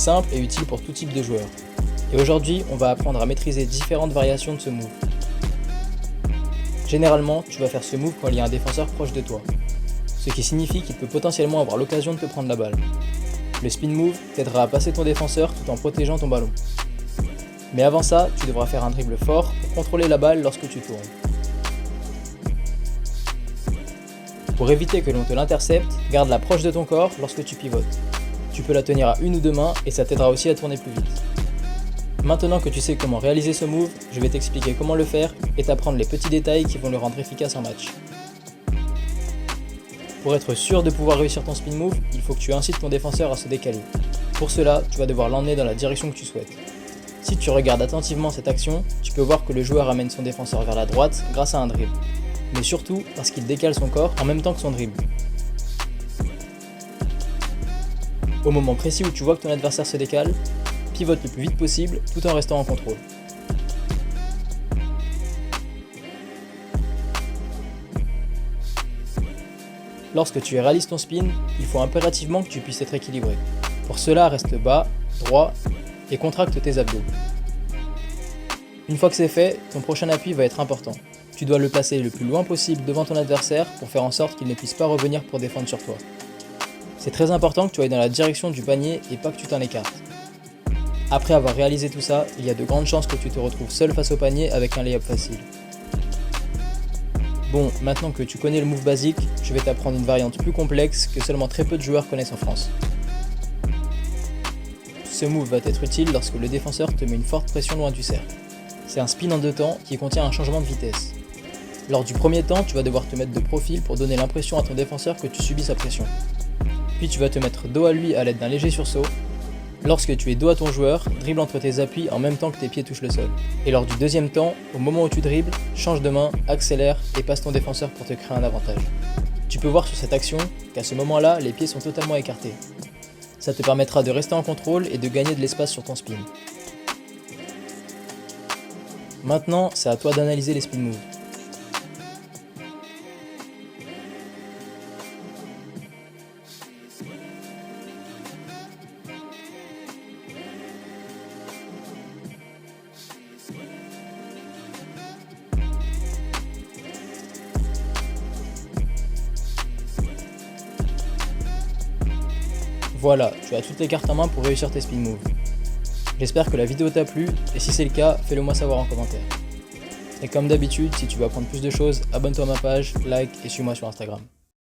simple et utile pour tout type de joueur. Et aujourd'hui, on va apprendre à maîtriser différentes variations de ce move. Généralement, tu vas faire ce move quand il y a un défenseur proche de toi, ce qui signifie qu'il peut potentiellement avoir l'occasion de te prendre la balle. Le spin move t'aidera à passer ton défenseur tout en protégeant ton ballon. Mais avant ça, tu devras faire un dribble fort pour contrôler la balle lorsque tu tournes. Pour éviter que l'on te l'intercepte, garde-la proche de ton corps lorsque tu pivotes. Tu peux la tenir à une ou deux mains et ça t'aidera aussi à tourner plus vite. Maintenant que tu sais comment réaliser ce move, je vais t'expliquer comment le faire et t'apprendre les petits détails qui vont le rendre efficace en match. Pour être sûr de pouvoir réussir ton spin move, il faut que tu incites ton défenseur à se décaler. Pour cela, tu vas devoir l'emmener dans la direction que tu souhaites. Si tu regardes attentivement cette action, tu peux voir que le joueur amène son défenseur vers la droite grâce à un dribble. Mais surtout parce qu'il décale son corps en même temps que son dribble. Au moment précis où tu vois que ton adversaire se décale, pivote le plus vite possible tout en restant en contrôle. Lorsque tu réalises ton spin, il faut impérativement que tu puisses être équilibré. Pour cela, reste bas, droit et contracte tes abdos. Une fois que c'est fait, ton prochain appui va être important. Tu dois le placer le plus loin possible devant ton adversaire pour faire en sorte qu'il ne puisse pas revenir pour défendre sur toi. C'est très important que tu ailles dans la direction du panier et pas que tu t'en écartes. Après avoir réalisé tout ça, il y a de grandes chances que tu te retrouves seul face au panier avec un lay-up facile. Bon, maintenant que tu connais le move basique, je vais t'apprendre une variante plus complexe que seulement très peu de joueurs connaissent en France. Ce move va être utile lorsque le défenseur te met une forte pression loin du cercle. C'est un spin en deux temps qui contient un changement de vitesse. Lors du premier temps, tu vas devoir te mettre de profil pour donner l'impression à ton défenseur que tu subis sa pression. Puis tu vas te mettre dos à lui à l'aide d'un léger sursaut. Lorsque tu es dos à ton joueur, dribble entre tes appuis en même temps que tes pieds touchent le sol. Et lors du deuxième temps, au moment où tu dribbles, change de main, accélère et passe ton défenseur pour te créer un avantage. Tu peux voir sur cette action qu'à ce moment-là, les pieds sont totalement écartés. Ça te permettra de rester en contrôle et de gagner de l'espace sur ton spin. Maintenant, c'est à toi d'analyser les spin moves. Voilà, tu as toutes les cartes en main pour réussir tes spin moves. J'espère que la vidéo t'a plu, et si c'est le cas, fais-le moi savoir en commentaire. Et comme d'habitude, si tu veux apprendre plus de choses, abonne-toi à ma page, like et suis-moi sur Instagram.